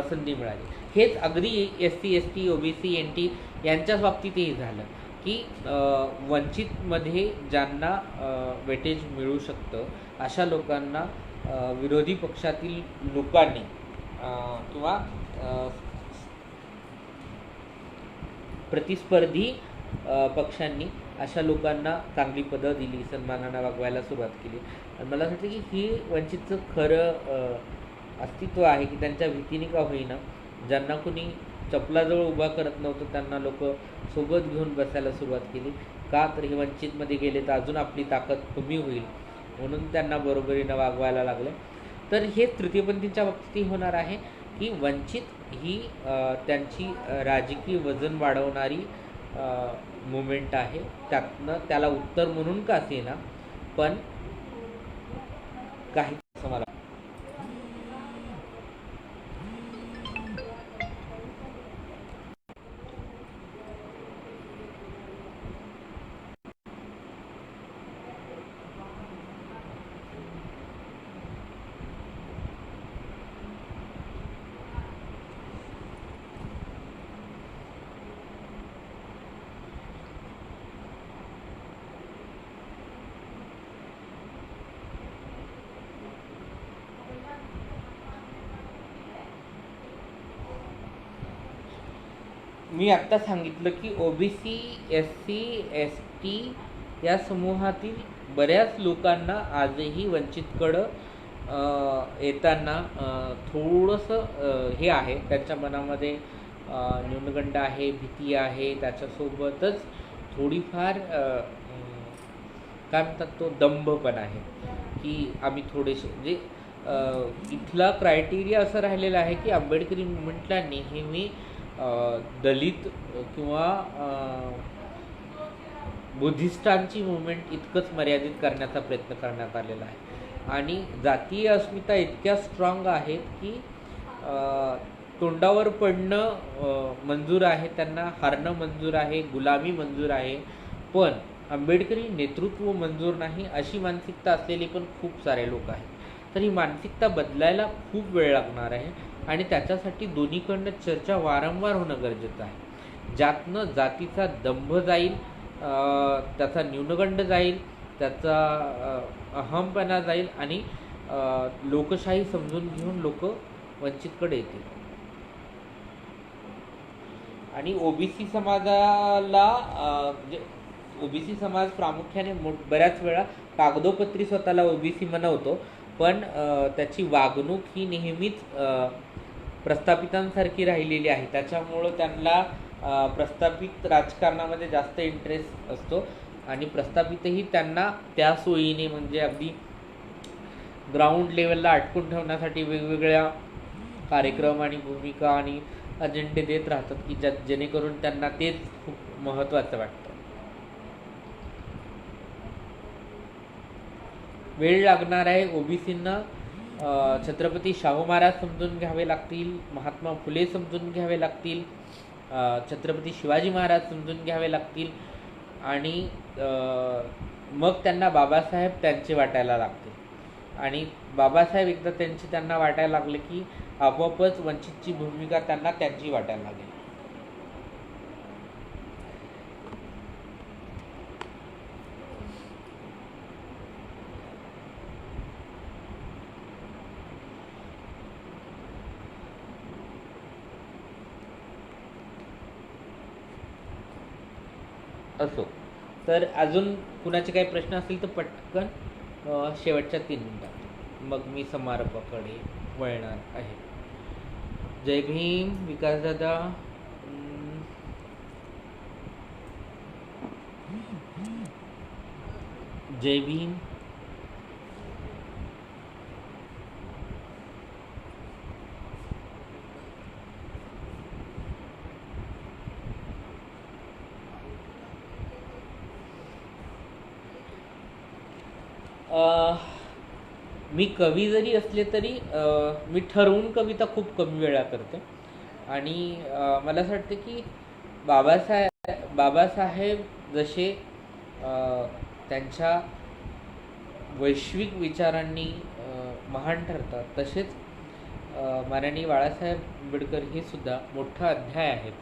संधी मिळाली. हेच अगदी SC ST OBC NT यांच्याच बाबतीतही झालं की वंचितमध्ये ज्यांना वेटेज मिळू शकतं अशा लोकांना विरोधी पक्षातील लोकांनी किंवा प्रतिस्पर्धी पक्षांनी अशा लोकांना चांगली पदं दिली, सन्मानानं वागवायला सुरुवात केली. आणि मला असं वाटतं की ही वंचितचं खरं अस्तित्व आहे की त्यांच्या भीतीने का होईना ज्यांना कोणी चपलाजवळ उभा करत नव्हतं त्यांना लोक सोबत घेऊन बसायला सुरुवात केली. का तर हे वंचितमध्ये गेले तर अजून आपली ताकद कमी होईल म्हणून त्यांना बरोबरीनं वागवायला लागले. तर हे तृतीयपंथींच्या बाबतीतही होणार आहे की वंचित ही त्यांची राजकीय वजन वाढवणारी मुवमेंट आहे. त्यातनं त्याला उत्तर म्हणून का असेना पण काही असं मला मी आत्ता सांगितलं की OBC SC ST या समूहातील बऱ्याच लोकांना आजही वंचितकडं येताना थोडंसं हे आहे, त्यांच्या मनामध्ये न्यूनगंड आहे, भीती आहे. त्याच्यासोबतच थोडीफार काय म्हणतात तो दंभ पण आहे की आम्ही थोडेसे म्हणजे इथला क्रायटेरिया असं राहिलेला आहे की आंबेडकरी मुवमेंटला नेहमी दलित किंवा बुद्धिस्टांची मुवमेंट इतकंच मर्यादित करण्याचा प्रयत्न करण्यात आलेला आहे आणि जातीय अस्मिता इतक्या स्ट्रॉंग आहेत की तोंडावर पडणं मंजूर आहे, त्यांना हारणं मंजूर आहे, गुलामी मंजूर आहे, पण आंबेडकरी नेतृत्व मंजूर नाही अशी मानसिकता असलेले पण खूप सारे लोक आहेत. तर ही मानसिकता बदलायला खूप वेळ लागणार आहे आणि त्याच्यासाठी दोन्हीकडनं चर्चा वारंवार होणं गरजेचं आहे. ज्यातनं जातीचा दंभ जाईल, त्याचा न्यूनगंड जाईल, त्याचा अहमपणा जाईल आणि लोकशाही समजून घेऊन लोक वंचितकडे येतील. आणि OBC समाजाला म्हणजे OBC समाज प्रामुख्याने बऱ्याच वेळा कागदोपत्री स्वतःला OBC म्हणवतो, पण त्याची वागणूक ही नेहमीच प्रस्थापितांसारखी राहिलेली आहे. त्याच्यामुळं त्यांना प्रस्थापित राजकारणामध्ये जास्त इंटरेस्ट असतो आणि प्रस्थापितही त्यांना त्या सोयीने म्हणजे अगदी ग्राउंड लेवलला अटकून ठेवण्यासाठी वेगवेगळ्या कार्यक्रम आणि भूमिका आणि अजेंडे देत राहतात की जेणेकरून त्यांना तेच खूप महत्त्वाचं वाटतं. वेळ लागणार आहे. ओबीसींना छत्रपती शाहू महाराज समजून घ्यावे लागतील, महात्मा फुले समजून घ्यावे लागतील, छत्रपती शिवाजी महाराज समजून घ्यावे लागतील आणि मग त्यांना बाबासाहेब त्यांचे वाटायला लागतील आणि बाबासाहेब एकदा त्यांना वाटायला लागले की आपोआपच वंचितची भूमिका त्यांना त्यांची वाटायला लागेल. असो, तर अजून कुणाचे काही प्रश्न असतील तर पटकन शेवटच्या 3 मिनिटात मग मी समारोपाकडे वळणार आहे. जय भीम विकासदादा. जय भीम. मी कवी जरी असले तरी मी ठरवून कविता खूप कमी वेळा करते आणि मला असं वाटतं की बाबासाहेब जसे त्यांच्या वैश्विक विचारांनी महान ठरतात, तसेच माननीय बाळासाहेब आंबेडकर हे सुद्धा मोठा अध्याय आहेत.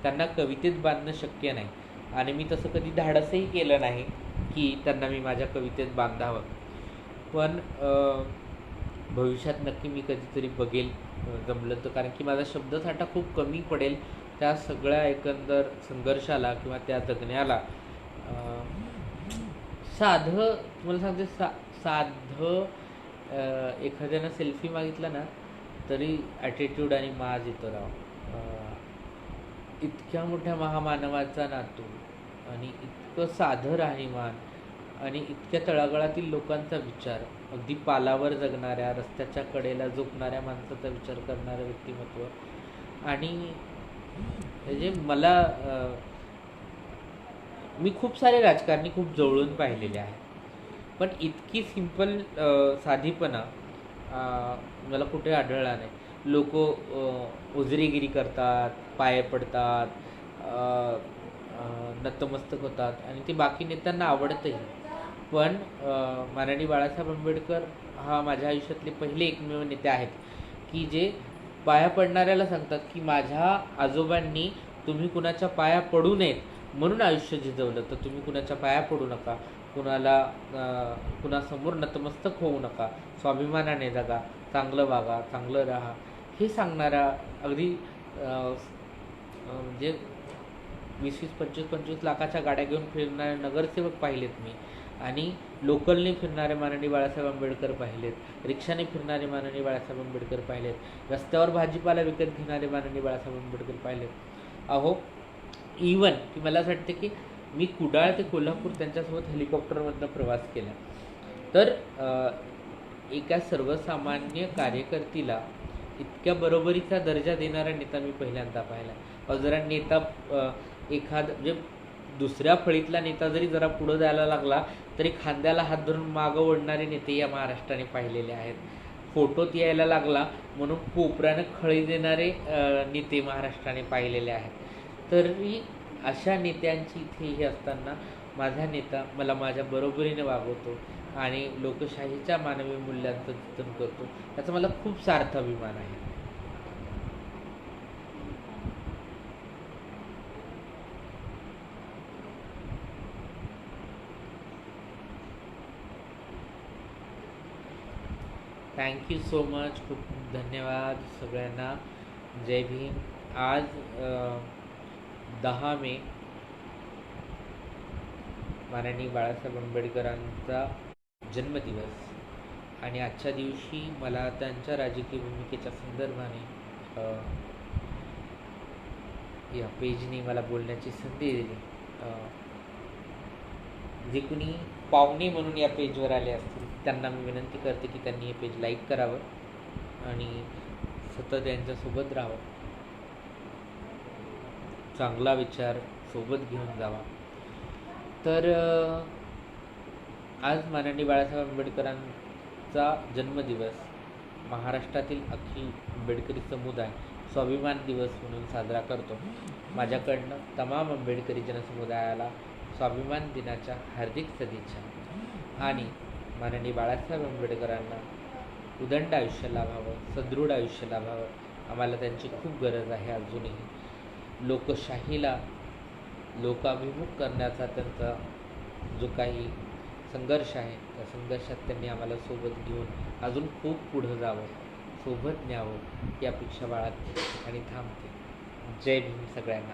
त्यांना कवितेत बांधणं शक्य नाही आणि मी तसं कधी धाडसही केलं नाही की त्यांना मी माझ्या कवितेत बांधावं, पण भविष्यात नक्की मी कधीतरी बघेल जमलं तर, कारण की माझा शब्दसाठा खूप कमी पडेल त्या सगळ्या एकंदर संघर्षाला किंवा त्या जगण्याला. साधं तुम्हाला सांगते साधं एखाद्यानं सेल्फी मागितला ना तरी ॲटिट्यूड आणि माज येतो राव. इतक्या मोठ्या महामानवाचा नातू आणि इतकं साधं राहणीमान आणि इतक्या तळागाळातील लोकांचा विचार, अगदी पालावर जगणाऱ्या रस्त्याच्या कडेला झोपणाऱ्या माणसाचा विचार करणारं व्यक्तिमत्व. आणि म्हणजे मला मी खूप सारे राजकारणी खूप जवळून पाहिलेले आहेत, पण इतकी सिंपल साधीपणा मला कुठे आढळला नाही. लोक उजरीगिरी करतात, पाय पडतात, नतमस्तक होतात आणि ते बाकी नेत्यांना आवडतही. पण माननीय बाळासाहेब आंबेडकर हा माझ्या आयुष्यातले पहिले एकमेव नेते आहेत की जे पाया पडणाऱ्याला सांगतात की माझ्या आजोबांनी तुम्ही कुणाच्या पाया पडू नयेत म्हणून आयुष्य झिजवलं, तर तुम्ही कुणाच्या पाया पडू नका, कुणासमोर नतमस्तक होऊ नका, स्वाभिमानाने जगा, चांगलं वागा, चांगलं राहा, हे सांगणारा अगदी म्हणजे 20-25 लाखाच्या गाड्या घेऊन फिरणारे नगरसेवक पाहिलेत मी, आणि लोकलने फिरणारे माननीय बाळासाहेब आंबेडकर पाहिलेत, रिक्षाने फिरणारे माननीय बाळासाहेब आंबेडकर पाहिलेत, रस्त्यावर भाजीपाला विकत घेणारे माननीय बाळासाहेब आंबेडकर पाहिलेत. अहो, इवन की मला असं वाटतं की मी कुडाळ ते कोल्हापूर त्यांच्यासोबत हेलिकॉप्टरमधनं प्रवास केला, तर एका सर्वसामान्य कार्यकर्तीला इतक्या बरोबरीचा दर्जा देणारा नेता मी पहिल्यांदा पाहिला. जरा नेता म्हणजे दुसऱ्या फळीतला नेता जरी जरा पुढं जायला लागला तरी खांद्याला हात धरून मागं ओढणारे नेते या महाराष्ट्राने पाहिलेले आहेत. फोटोत यायला लागला म्हणून कोपऱ्यानं खळी देणारे नेते महाराष्ट्राने पाहिलेले आहेत. तरी अशा नेत्यांची इथे हे असताना माझा नेता मला माझ्या बरोबरीने वागवतो आणि लोकशाहीच्या मानवी मूल्यांचं जतन करतो, याचा मला खूप सार्थ अभिमान आहे. थँक्यू सो मच, खूप धन्यवाद सगळ्यांना. जय भीम. आज 10 मे माननीय बाळासाहेब आंबेडकरांचा जन्मदिवस आणि आजच्या दिवशी मला त्यांच्या राजकीय भूमिकेच्या संदर्भाने या पेजने मला बोलण्याची संधी दिली. जे कुणी पाहुणे म्हणून या पेजवर आले असतील त्यांना मी विनंती करते की त्यांनी हे पेज लाईक करावं आणि सतत यांच्यासोबत राहावं, चांगला विचार सोबत घेऊन जावा. तर आज माननीय बाळासाहेब आंबेडकरांचा जन्मदिवस महाराष्ट्रातील अखिल आंबेडकरी समुदाय स्वाभिमान दिवस म्हणून साजरा करतो. माझ्याकडनं तमाम आंबेडकरी जनसमुदायाला स्वाभिमान दिनाच्या हार्दिक सदिच्छा आणि माननीय बाळासाहेब आंबेडकरांना उदंड आयुष्य लाभावं, सदृढ आयुष्य लाभावं. आम्हाला त्यांची खूप गरज आहे अजूनही. लोकशाहीला लोकाभिमुख करण्याचा त्यांचा जो काही संघर्ष आहे त्या संघर्षात त्यांनी आम्हाला सोबत घेऊन अजून खूप पुढं जावं, सोबत न्यावं ही अपेक्षा बाळगते आणि थांबते. जय भीम सगळ्यांना.